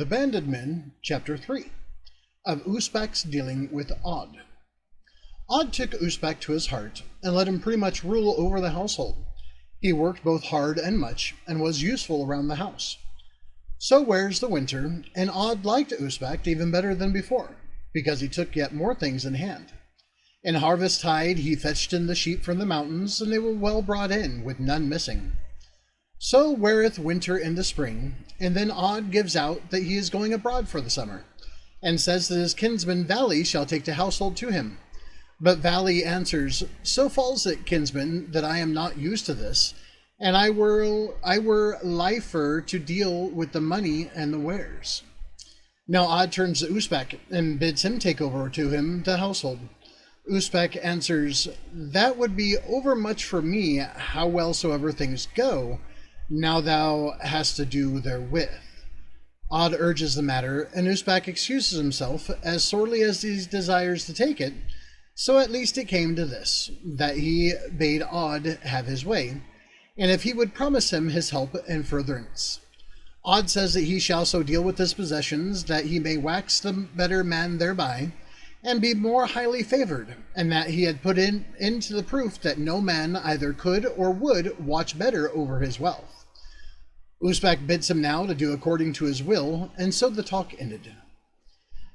Abandoned Men, Chapter 3, of Usbek's Dealing with Odd. Odd took Usbek to his heart, and let him pretty much rule over the household. He worked both hard and much, and was useful around the house. So wears the winter, and Odd liked Usbek even better than before, because he took yet more things in hand. In harvest tide he fetched in the sheep from the mountains, and they were well brought in, with none missing. So weareth winter into spring, and then Odd gives out that he is going abroad for the summer, and says that his kinsman Valley shall take the household to him. But Valley answers, So falls it, kinsman, that I am not used to this, and I were liefer to deal with the money and the wares. Now Odd turns to Usbek, and bids him take over to him the household. Usbek answers, That would be overmuch for me, how well soever things go, now thou hast to do therewith. Odd urges the matter, and Usbek excuses himself, as sorely as he desires to take it. So at least it came to this, that he bade Odd have his way, and if he would promise him his help and furtherance. Odd says that he shall so deal with his possessions that he may wax the better man thereby, and be more highly favored, and that he had put into the proof that no man either could or would watch better over his wealth. Usbek bids him now to do according to his will, and so the talk ended.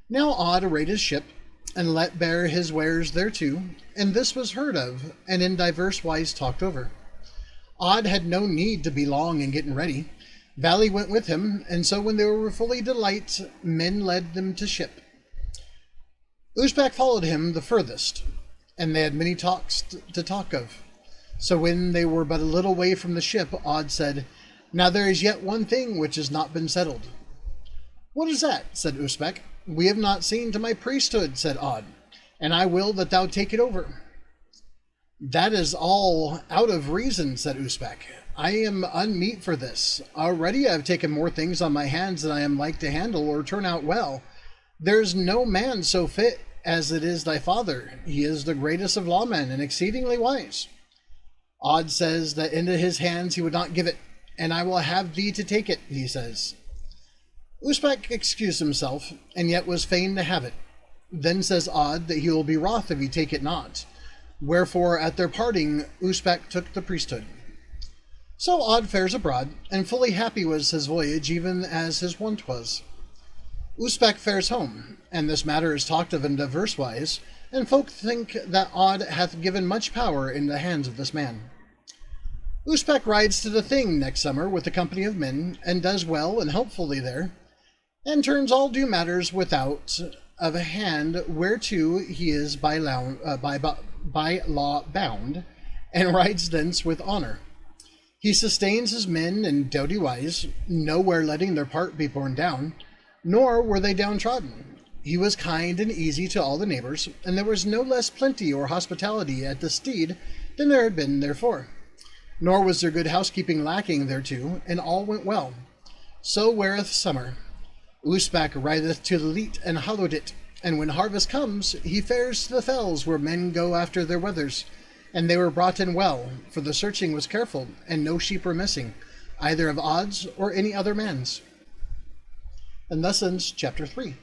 Now Odd arrayed his ship, and let bear his wares thereto, and this was heard of, and in divers wise talked over. Odd had no need to be long in getting ready. Valley went with him, and so when they were fully delight, men led them to ship. Usbek followed him the furthest, and they had many talks to talk of. So when they were but a little way from the ship, Odd said, Now there is yet one thing which has not been settled. What is that? Said Usbek. We have not seen to my priesthood, said Odd, and I will that thou take it over. That is all out of reason, said Usbek. I am unmeet for this. Already I have taken more things on my hands than I am like to handle or turn out well. There is no man so fit as it is thy father. He is the greatest of lawmen and exceedingly wise. Odd says that into his hands he would not give it, and I will have thee to take it, he says. Usbek excused himself, and yet was fain to have it. Then says Odd that he will be wroth if he take it not. Wherefore at their parting Usbek took the priesthood. So Odd fares abroad, and fully happy was his voyage, even as his wont was. Usbek fares home, and this matter is talked of in divers wise, and folk think that Odd hath given much power in the hands of this man. Usbek rides to the Thing next summer with a company of men, and does well and helpfully there, and turns all due matters without of a hand whereto he is by law bound, and rides thence with honour. He sustains his men in doughty wise, nowhere letting their part be borne down, nor were they downtrodden. He was kind and easy to all the neighbours, and there was no less plenty or hospitality at the stead than there had been therefore. Nor was there good housekeeping lacking thereto, and all went well. So weareth summer. Usbek rideth to the Leat and hollowed it, and when harvest comes, he fares to the fells where men go after their wethers, and they were brought in well, for the searching was careful, and no sheep were missing, either of Odd's or any other man's. And thus ends Chapter 3.